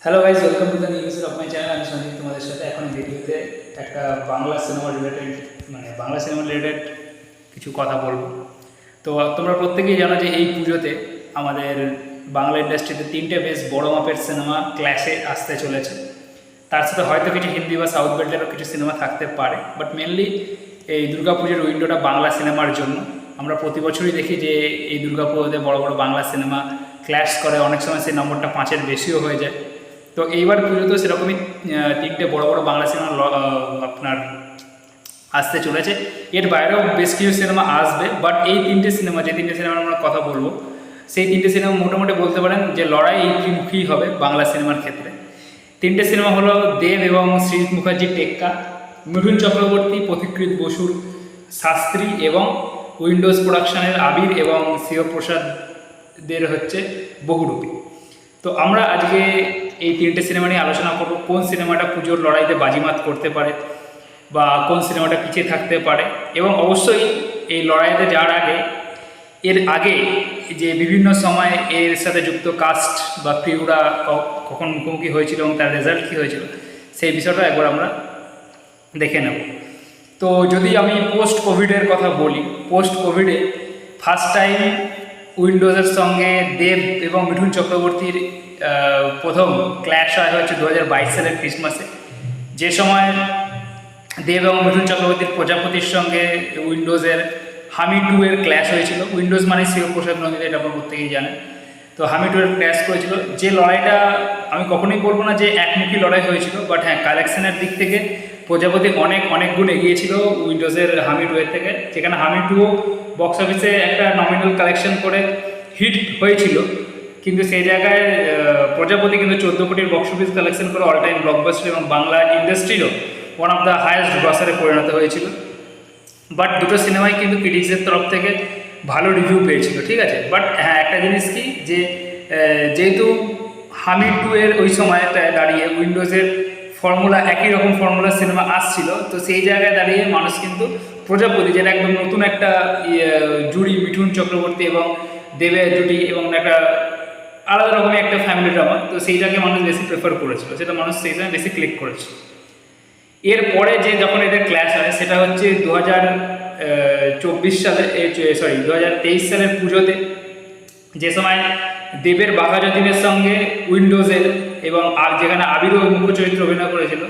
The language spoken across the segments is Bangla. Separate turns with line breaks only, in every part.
Hello guys, welcome to the new episode of my channel. আমি সঞ্জিত তোমাদের সাথে এখন ভিডিওতে একটা বাংলা সিনেমা রিলেটেড কিছু কথা বলবো। তো তোমরা প্রত্যেকেই জানো যে এই পুজোতে আমাদের বাংলা ইন্ডাস্ট্রিতে তিনটে বেশ বড় মাপের সিনেমা ক্লাসে আসতে চলেছে। তার সাথে হয়তো কিছু হিন্দি বা সাউথ বেল্টেরও কিছু সিনেমা থাকতে পারে, বাট মেনলি এই দুর্গাপুজোর উইন্ডোটা বাংলা সিনেমার জন্য। আমরা প্রতি বছরই দেখি যে এই দুর্গাপুজোতে বড় বড় বাংলা সিনেমা ক্ল্যাশ করে, অনেক সময় সেই নম্বরটা 5-এর বেশিও হয়ে যায়। তো এইবার পুজোতেও সেরকমই তিনটে বড় বড় বাংলা সিনেমা আপনার আসতে চলেছে। এর বাইরেও বেশ কিছু সিনেমা আসবে, বাট এই তিনটে সিনেমা, যে তিনটে সিনেমার আমরা কথা বলবো, সেই তিনটে সিনেমা মোটামুটি বলতে পারেন যে লড়াই এই ত্রিমুখী হবে বাংলা সিনেমার ক্ষেত্রে। তিনটে সিনেমা হলো দেব এবং সৃজিত মুখার্জির টেক্কা, মিঠুন চক্রবর্তী পথিকৃৎ বসুর শাস্ত্রী এবং উইন্ডোজ প্রোডাকশনের আবির এবং শিবপ্রসাদের হচ্ছে বহুরূপী। তো আমরা আজকে এই তিনটে সিনেমা নিয়ে আলোচনা করব, কোন সিনেমাটা পুজোর লড়াইতে বাজিমাত করতে পারে বা কোন সিনেমাটা পিছিয়ে থাকতে পারে। এবং অবশ্যই এই লড়াইতে যাওয়ার আগে, এর আগে যে বিভিন্ন সময় এর সাথে যুক্ত কাস্ট বা ক্রিউরা কখন মুখোমুখি হয়েছিল এবং তার রেজাল্ট কী হয়েছিল, সেই বিষয়টা একবার আমরা দেখে নেব। তো যদি আমি পোস্ট কোভিডের কথা বলি, পোস্ট কোভিডে ফার্স্ট টাইম উইন্ডোজের সঙ্গে দেব এবং মিঠুন চক্রবর্তীর প্রথম ক্ল্যাশ হয় হচ্ছে 2022 সালের ক্রিসমাসে, যে সময় দেব এবং মিঠুন চক্রবর্তীর প্রজাপতির সঙ্গে উইন্ডোজের হামি 2 এর ক্ল্যাশ হয়েছিল। উইন্ডোজ মানে শিবপ্রসাদ নন্দী, এটা আপনার প্রত্যেকেই জানেন। তো হামি 2 এর ক্ল্যাশ করেছিল। যে লড়াইটা আমি কখনোই বলবো না যে একমুখী লড়াই হয়েছিল, বাট হ্যাঁ, কালেকশনের দিক থেকে প্রজাপতি অনেক গুণ এগিয়ে ছিল উইন্ডোজের হামি 2 এর থেকে, যেখানে হামি 2ও বক্স অফিসে একটা নমিনাল কালেকশন করে হিট হয়েছিল, কিন্তু সেই জায়গায় প্রজাপতি কিন্তু 14 কোটির বক্স অফিস কালেকশন করে অল টাইম ব্লকবাস্টার এবং বাংলা ইন্ডাস্ট্রিরও ওয়ান অফ দ্য হায়েস্ট গ্রসারে পরিণত হয়েছিল। বাট দুটো সিনেমাই কিন্তু ক্রিটিক্সের তরফ থেকে ভালো রিভিউ পেয়েছিল, ঠিক আছে। বাট হ্যাঁ, একটা জিনিস কি, যে যেহেতু হামি 2 এর ওই সময়টায় দাঁড়িয়ে উইন্ডোজের ফর্মুলা, একই রকম ফর্মুলার সিনেমা আসছিল, তো সেই জায়গায় দাঁড়িয়ে মানুষ কিন্তু প্রজাপতি, যেটা একদম নতুন একটা জুড়ি, মিঠুন চক্রবর্তী এবং দেবের জুটি এবং একটা আলাদা রকমের একটা ফ্যামিলি ড্রামা, তো সেইটাকে মানুষ বেশি প্রেফার করেছিল, সেটা মানুষ সেই সময় বেশি ক্লিক করেছিল। এরপরে যে যখন এদের ক্ল্যাশ হয়, সেটা হচ্ছে 2024 সালে, 2023 সালের পুজোতে, যে সময় দেবের বাঘা যতীনের সঙ্গে উইন্ডোজের, এবং যেখানে আবিরও মুখ্য চরিত্র অভিনয় করেছিল,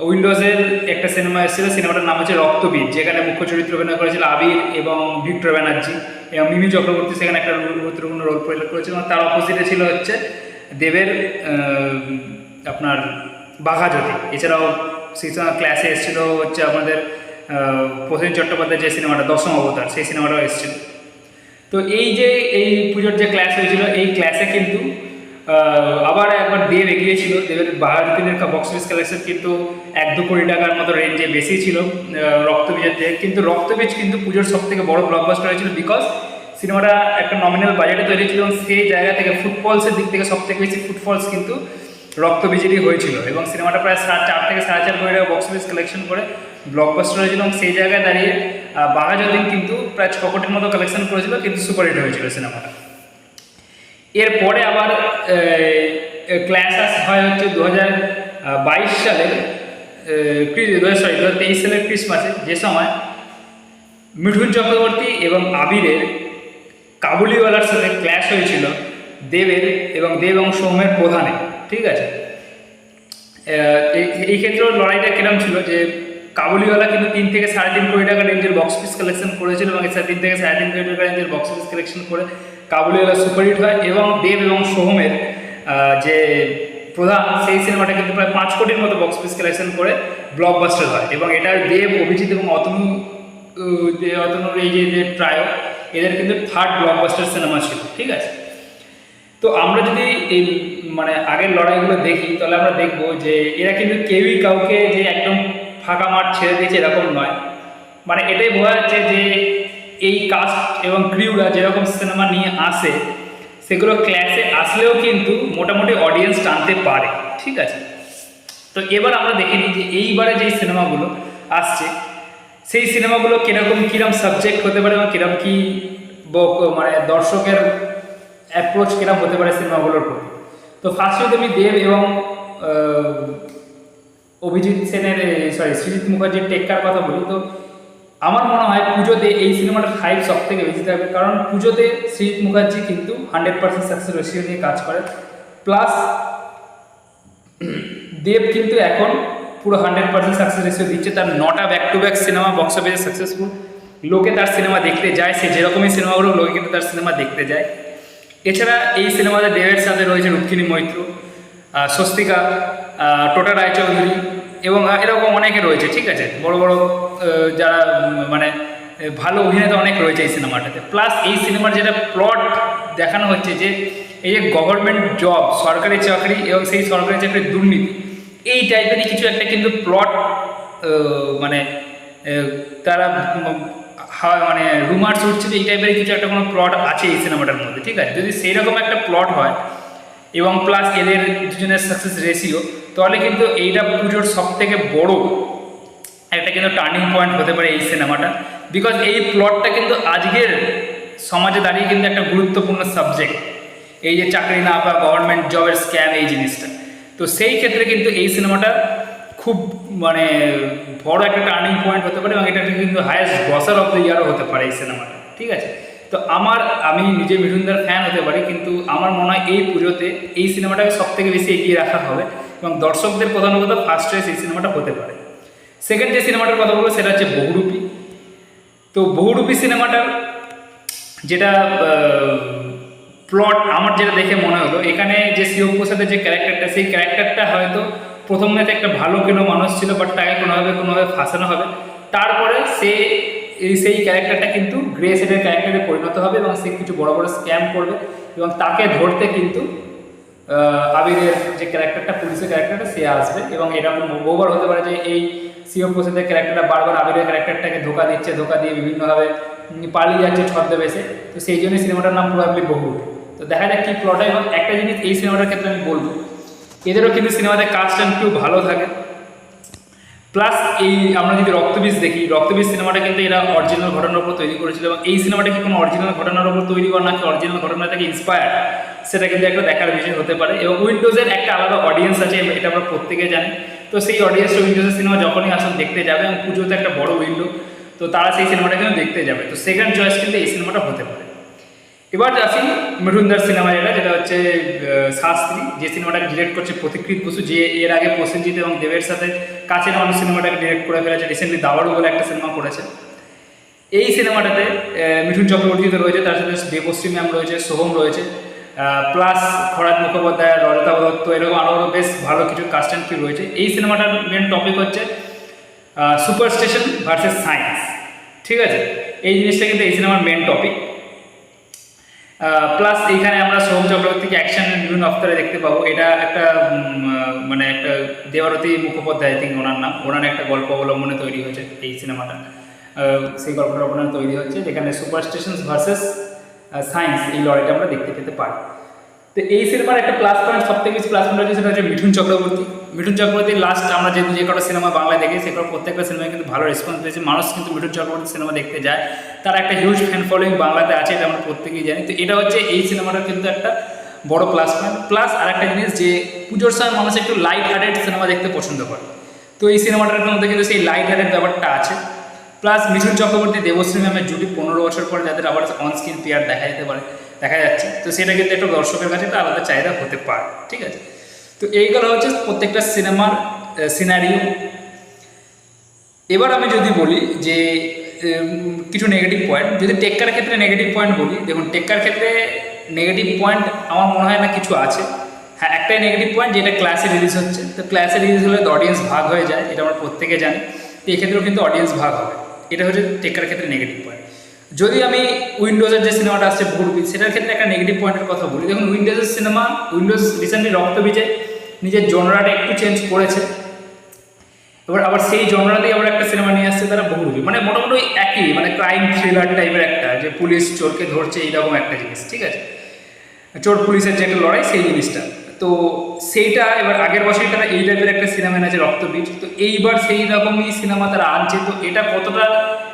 উইন্ডোজের একটা সিনেমা এসেছিল, সিনেমাটার নাম হচ্ছে রক্তবীর, যেখানে মুখ্য চরিত্র অভিনয় করেছিল আবির এবং ভিক্টর ব্যানার্জি, এবং মিমি চক্রবর্তী সেখানে একটা গুরুত্বপূর্ণ রোল প্লে করেছিল। এবং তার অপোজিটে ছিল হচ্ছে দেবের আপনার বাঘা যতী। এছাড়াও সেই সময় ক্লাসে এসেছিলো হচ্ছে আমাদের প্রসেন চট্টোপাধ্যায়ের যে সিনেমাটা দশম অবতার, সেই সিনেমাটাও এসেছিল। তো এই যে এই পুজোর যে ক্লাস হয়েছিল, এই ক্লাসে কিন্তু আবার একবার দেব এগিয়েছিল। দেবের বাহাদুরের বক্স অফিস কালেকশন কিন্তু 1-2 কোটি টাকার মতো রেঞ্জে বেশি ছিল রক্তবীজের থেকে, কিন্তু রক্তবীজ কিন্তু পুজোর সব থেকে বড় ব্লকবাস্টার হয়েছিল, বিকজ সিনেমাটা একটা নমিনাল বাজেটে তৈরি ছিল এবং সেই জায়গা থেকে ফুটফলসের দিক থেকে সব থেকে বেশি ফুটফলস কিন্তু রক্তবীজেরই হয়েছিল, এবং সিনেমাটা প্রায় 4 থেকে 4.5 কোটি টাকা বক্স অফিস কালেকশন করে ব্লকবাস্টার হয়েছিল। এবং সেই জায়গায় দাঁড়িয়ে বাঘা যতীন কিন্তু প্রায় 6 কোটির মতো কালেকশন করেছিল, কিন্তু সুপারহিট হয়েছিল সিনেমাটা। এরপরে আবার ক্ল্যাশ হয় হচ্ছে 2022 সালের 2023 সালের ক্রিসমাসে, যে সময় মিঠুন চক্রবর্তী এবং আবিরের কাবুলিওয়ালার সাথে ক্ল্যাশ হয়েছিল দেবের এবং সৌমের প্রধানে, ঠিক আছে। এই ক্ষেত্রেও লড়াইটা কিরম ছিল, যে কাবুলিওয়ালা কিন্তু 3 থেকে 3.5 কোটি টাকা রেঞ্জের বক্স অফিস কালেকশন করেছিল, এবং 3 থেকে 3.5 কোটি টাকা রেঞ্জের বক্স অফিস কালেকশন করে কাবুলিওয়ালা সুপারহিট হয়, এবং দেব এবং সোহমের যে প্রধান, সেই সিনেমাটা কিন্তু প্রায় 5 কোটির মতো বক্স অফিস কালেকশন করে ব্লকবাস্টার হয়। এবং এটা দেব, অভিজিৎ এবং অতনুর এই যে ট্রায়ো, এদের কিন্তু 3rd ব্লকবাস্টার সিনেমা ছিল, ঠিক আছে। তো আমরা যদি এই আগের লড়াইগুলো দেখি, তাহলে আমরা দেখব যে এরা কিন্তু কেউই কাউকে যে একদম ফাঁকা মাঠ ছেড়ে দিয়েছে এরকম নয়। এটাই বোঝা যাচ্ছে যে এই কাস্ট এবং ক্রিউরা যেরকম সিনেমা নিয়ে আসে, সেগুলো ক্লাসে আসলেও কিন্তু মোটামুটি অডিয়েন্স টানতে পারে, ঠিক আছে। তো এবার আমরা দেখে নিই যে এইবারে যেই সিনেমাগুলো আসছে, সেই সিনেমাগুলো কিরম সাবজেক্ট হতে পারে, এবং কিরম কি দর্শকের অ্যাপ্রোচ কিরম হতে পারে সিনেমাগুলোর প্রতি। তো ফার্স্ট যদি আমি দেব এবং অভিজিৎ সেনের সৃজিত মুখার্জির টেক্কার কথা বলি, তো আমার মনে হয় পুজোতে এই সিনেমাটার হাইপ সব থেকে বেশি থাকবে, কারণ পুজোতে সৃজিত মুখার্জি কিন্তু 100% সাকসেস রেশিও নিয়ে কাজ করে, প্লাস দেব কিন্তু এখন পুরো 100% সাকসেস রেশিও দিচ্ছে। তার 9টা back to back cinema box অফিসে সাকসেসফুল, লোকে তার সিনেমা দেখতে যায়, সে যেরকমই সিনেমাগুলো লোকে কিন্তু তার সিনেমা দেখতে যায়। এছাড়া এই সিনেমাতে দেবের সাথে রয়েছে রুক্মিণী মৈত্র, স্বস্তিকা, টোটা রায়চৌধুরী এবং এরকম অনেকে রয়েছে, ঠিক আছে, বড় বড় যারা মানে ভালো অভিনেতা অনেক রয়েছে এই সিনেমাটাতে। প্লাস এই সিনেমার যেটা প্লট দেখানো হচ্ছে যে এই যে গভর্নমেন্ট জব, সরকারি চাকরি এবং সেই সরকারি চাকরির দুর্নীতি, এই টাইপেরই কিছু একটা কিন্তু প্লট মানে তারা মানে রুমার্স উঠছে যে এই টাইপের কিছু একটা কোনো প্লট আছে এই সিনেমাটার মধ্যে, ঠিক আছে। যদি সেই রকম একটা প্লট হয় এবং প্লাস এদের দুজনের সাকসেস রেশিও, তাহলে কিন্তু এইটা পুজোর সব থেকে বড় একটা কিন্তু টার্নিং পয়েন্ট হতে পারে এই সিনেমাটা। বিকজ এই প্লটটা কিন্তু আজকের সমাজে দাঁড়িয়ে কিন্তু একটা গুরুত্বপূর্ণ সাবজেক্ট, এই যে চাকরি না পাওয়া, গভর্নমেন্ট জবের স্ক্যাম, এই জিনিসটা। তো সেই ক্ষেত্রে কিন্তু এই সিনেমাটা খুব মানে বড় একটা টার্নিং পয়েন্ট হতে পারে এবং এটা কিন্তু হায়েস্ট গ্রসার অফ দ্য ইয়ারও হতে পারে এই সিনেমাটা, ঠিক আছে। তো আমি নিজে মিঠুনদার ফ্যান হতে পারি, কিন্তু আমার মনে হয় এই পুজোতে এই সিনেমাটাকে সব থেকে বেশি এগিয়ে রাখা হবে এবং দর্শকদের প্রধানত ফার্স্ট চয়েস এই সিনেমাটা হতে পারে। সেকেন্ড যে সিনেমাটার কথা বলবো সেটা হচ্ছে বহুরূপী। তো বহুরূপী সিনেমাটার যেটা প্লট আমার যেটা দেখে মনে হলো, এখানে যে শিবপ্রসাদের যে ক্যারেক্টারটা, সেই ক্যারেক্টারটা হয়তো প্রথম মেয়েতে একটা ভালো কোনো মানুষ ছিল, বাট তাকে কোনোভাবে ফাঁসানো হবে, তারপরে সেই ক্যারেক্টারটা কিন্তু গ্রে শেডের ক্যারেক্টারে পরিণত হবে এবং সে কিছু বড় বড় স্ক্যাম করবে এবং তাকে ধরতে কিন্তু আবিরের যে ক্যারেক্টারটা, পুলিশের ক্যারেক্টারটা, সে আসবে। এবং এরকম বহুবার হতে পারে যে এই শিবপ্রসাদের ক্যারেক্টারটা বারবার আবিরের ক্যারেক্টারটাকে ধোকা দিয়ে বিভিন্নভাবে পালিয়ে যাচ্ছে ছদ্মবেশে। তো সেই জন্যই সিনেমাটার নাম প্রবাবলি বহুরূপী। তো দেখা যাক কি প্লট হয়। এবং একটা জিনিস এই সিনেমাটার ক্ষেত্রে আমি বলবো, এদেরও কিন্তু সিনেমাতে কাস্ট অ্যান্ড ক্রু ভালো থাকে। প্লাস এই আমরা যদি রক্তবীজ দেখি, রক্তবীজ সিনেমাটা কিন্তু এরা অরিজিনাল ঘটনার উপর তৈরি করেছিল এবং এই সিনেমাটা কি কোনো অরিজিনাল ঘটনার উপর তৈরি করা নাকি অরিজিনাল ঘটনা থেকে ইন্সপায়ার, সেটা কিন্তু একটা দেখার বিষয় হতে পারে। এবং উইন্ডোজের একটা আলাদা অডিয়েন্স আছে, এটা আমরা প্রত্যেকে জানি। তো সেই অডিয়েন্সটা উইন্ডোজের সিনেমা যখনই আসুন দেখতে যাবে, এবং পুজোতে একটা বড় উইন্ডো, তো তারা সেই সিনেমাটা কিন্তু দেখতে যাবে। তো সেকেন্ড চয়েস কিন্তু এই সিনেমাটা হতে পারে। এবার আসি মিঠুনদার সিনেমা যেটা হচ্ছে শাস্ত্রী, যে সিনেমাটাকে ডিরেক্ট করছে পথিকৃৎ বসু, যে এর আগে প্রসেনজিৎ এবং দেবের সাথে কাছের মানুষ সিনেমাটাকে ডিরেক্ট করে ফেলেছে, রিসেন্টলি দাবাড়ু বলে একটা সিনেমা করেছে। এই সিনেমাটাতে মিঠুন চক্রবর্তী তো রয়েছে, তার সাথে দেবশ্রী ম্যাম রয়েছে, সোহম রয়েছে, প্লাস খরাজ মুখোপাধ্যায়, রজতা দত্ত, এরকম আরও বেশ ভালো কিছু কাস্ট অ্যান্ড ক্রু রয়েছে। এই সিনেমাটার মেন টপিক হচ্ছে সুপারস্টেশন ভার্সেস সায়েন্স, ঠিক আছে। এই জিনিসটা কিন্তু এই সিনেমার মেন টপিক। প্লাস এইখানে আমরা সোহম চক্রবর্তীকে অ্যাকশন বিভিন্ন অফতারে দেখতে পাবো। এটা একটা মানে একটা দেবারতী মুখোপাধ্যায়, আই থিঙ্ক ওনার নাম, ওনার একটা গল্প অবলম্বনে তৈরি হয়েছে এই সিনেমাটা। সেই গল্পটা অবলম্বনে তৈরি হচ্ছে, যেখানে সুপার স্টেশন ভার্সেস সায়েন্স এই লড়াইটা আমরা দেখতে পেতে পারি। তো এই সিনেমার একটা প্লাস পয়েন্ট, সব থেকে বেশি প্লাস পয়েন্ট হচ্ছে সেটা হচ্ছে মিঠুন চক্রবর্তী লাস্ট আমরা যে কটা সিনেমা বাংলায় দেখি, সেগুলো প্রত্যেকটা সিনেমায় কিন্তু ভালো রেসপন্স পেয়েছে। মানুষ কিন্তু মিঠুন চক্রবর্তী সিনেমা দেখতে যায়, তার একটা হিউজ ফ্যান ফলোয়িং বাংলাতে আছে, এটা আমরা প্রত্যেকেই জানি। তো এটা হচ্ছে এই সিনেমাটার কিন্তু একটা বড় প্লাস পয়েন্ট। প্লাস আর একটা জিনিস, যে পুজোর সময় মানুষ একটু লাইট হার্টেড সিনেমা দেখতে পছন্দ করে, তো এই সিনেমাটার মধ্যে কিন্তু সেই লাইট হার্টেড ব্যাপারটা আছে। প্লাস মিঠুন চক্রবর্তী দেবশ্রী ম্যামের জুটি 15 বছর পরে যাদের আবার অনস্ক্রিন পেয়ার দেখা যাচ্ছে, তো সেটা কিন্তু একটা দর্শকের কাছে একটা আলাদা চাহিদা হতে পারে, ঠিক আছে। তো এইগুলো হচ্ছে প্রত্যেকটা সিনেমার সিনারিও। এবার আমি যদি বলি যে কিছু নেগেটিভ পয়েন্ট, যদি টেক্কার ক্ষেত্রে নেগেটিভ পয়েন্ট বলি, দেখুন টেক্কার ক্ষেত্রে নেগেটিভ পয়েন্ট আমার মনে হয় না কিছু আছে। হ্যাঁ, একটাই নেগেটিভ পয়েন্ট, যেটা ক্লাসে রিলিজ হচ্ছে। তো ক্লাসে রিলিজ হলে অডিয়েন্স ভাগ হয়ে যায়, এটা আমরা প্রত্যেকে জানি। তো এক্ষেত্রেও কিন্তু অডিয়েন্স ভাগ হবে, এটা হচ্ছে টেক্কার ক্ষেত্রে নেগেটিভ পয়েন্ট। যদি আমি উইন্ডোজের যে সিনেমাটা আসছে বহুরূপী, সেটার ক্ষেত্রে একটা নেগেটিভ পয়েন্টের কথা বলি। দেখুন উইন্ডোজ রিসেন্টলি রক্তবীজে নিজের জনরাটা একটু চেঞ্জ করেছে, এবার আবার সেই জনরাতেই আবার একটা সিনেমা নিয়ে আসছে তারা বহুরূপী, মানে মোটামুটি একই, মানে ক্রাইম থ্রিলার টাইপের একটা, যে পুলিশ চোরকে ধরছে এইরকম একটা জিনিস, ঠিক আছে, চোর পুলিশের যে একটা লড়াই, সেই জিনিসটা। তো সেইটা এবার আগের বছরই তারা এই টাইপের একটা সিনেমা এনেছে রক্তবীজ, তো এইবার সেই রকমই সিনেমা তারা আনছে। তো এটা কতটা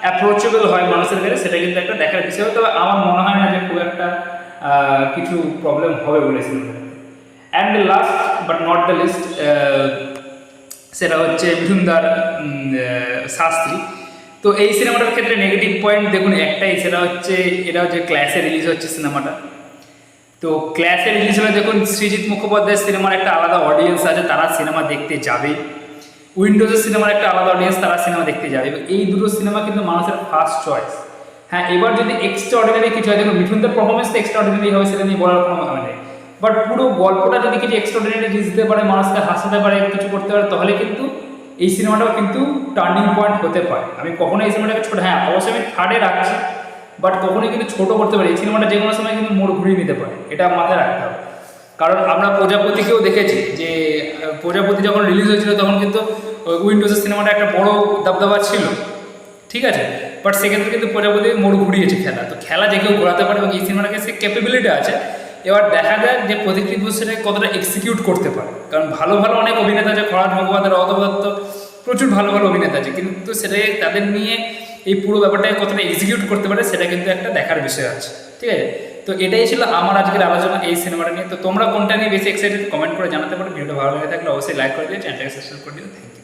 অ্যাপ্রোচেবল হয় মানুষের কাছে, সেটা কিন্তু একটা দেখার বিষয়। তবে আমার মনে হয় না যে খুব একটা কিছু প্রবলেম হবে বলে সিনেমাটা। And last but not the least, সেটা হচ্ছে মিঠুনদার শাস্ত্রী। তো এই সিনেমাটার ক্ষেত্রে নেগেটিভ পয়েন্ট দেখুন একটাই, সেটা হচ্ছে এটা যে ক্লাসে রিলিজ হচ্ছে সিনেমাটা। তো ক্লাসে রিলিজ হলে দেখুন সৃজিত মুখোপাধ্যায়ের সিনেমার একটা আলাদা অডিয়েন্স আছে, তারা সিনেমা দেখতে যাবে। উইন্ডোজের সিনেমার একটা আলাদা অডিয়েন্স, তারা সিনেমা দেখতে যাবে। এই দুটো সিনেমা কিন্তু মানুষের ফার্স্ট চয়েস। হ্যাঁ, এবার যদি এক্সট্রা অর্ডিনারি কিছু হয়, দেখুন মিঠুনদার পারফরমেন্স তো এক্সট্রা অর্ডিনারি হবে, সেটা নিয়ে বলার কোনো মানে নেই। বাট পুরো গল্পটা যদি কিছু এক্সট্রা অর্ডিনারি দিতে পারে, মানুষকে হাসাতে পারে, কিছু করতে পারে, তাহলে কিন্তু এই সিনেমাটাও কিন্তু টার্নিং পয়েন্ট হতে পারে। আমি কখনোই এই সিনেমাটাকে ছোট, হ্যাঁ অবশ্যই আমি থার্ডে রাখছি, বাট কখনোই কিন্তু ছোট করতে পারে। এই সিনেমাটা যে কোনো সময় কিন্তু মোড় ঘুরিয়ে নিতে পারে, এটা মাথায় রাখতে হবে। কারণ আমরা প্রজাপতিকেও দেখেছি যে প্রজাপতি যখন রিলিজ হয়েছিল তখন কিন্তু উইন্ডোজের সিনেমাটা একটা বড় দাবদাবা ছিল, ঠিক আছে, বাট সেক্ষেত্রে কিন্তু প্রজাপতি মোড় ঘুরিয়েছে খেলা। তো খেলা যে কেউ ঘোরাতে পারে এবং এই সিনেমাটাকে সে ক্যাপেবিলিটি আছে। এবার দেখা যাক যে প্রদীপ ঘোষ সেটাকে কতটা এক্সিকিউট করতে পারে। কারণ ভালো ভালো অনেক অভিনেতা আছে, খরাজ মুখোপাধ্যায়, অতব দত্ত, প্রচুর ভালো ভালো অভিনেতা আছে, কিন্তু সেটাকে তাদের নিয়ে এই পুরো ব্যাপারটাকে কতটা এক্সিকিউট করতে পারে সেটা কিন্তু একটা দেখার বিষয় আছে, ঠিক আছে। তো এটাই ছিল আমার আজকের আলোচনা এই সিনেমাটা নিয়ে। তো তোমরা কোনটা নিয়ে বেশি এক্সাইটেড কমেন্ট করে জানাতে পারো। ভিডিওটা ভালো লেগে থাকলে অবশ্যই লাইক করে দিও, চ্যানেলটাকে সাবস্ক্রাইব করে দিও। Thank you.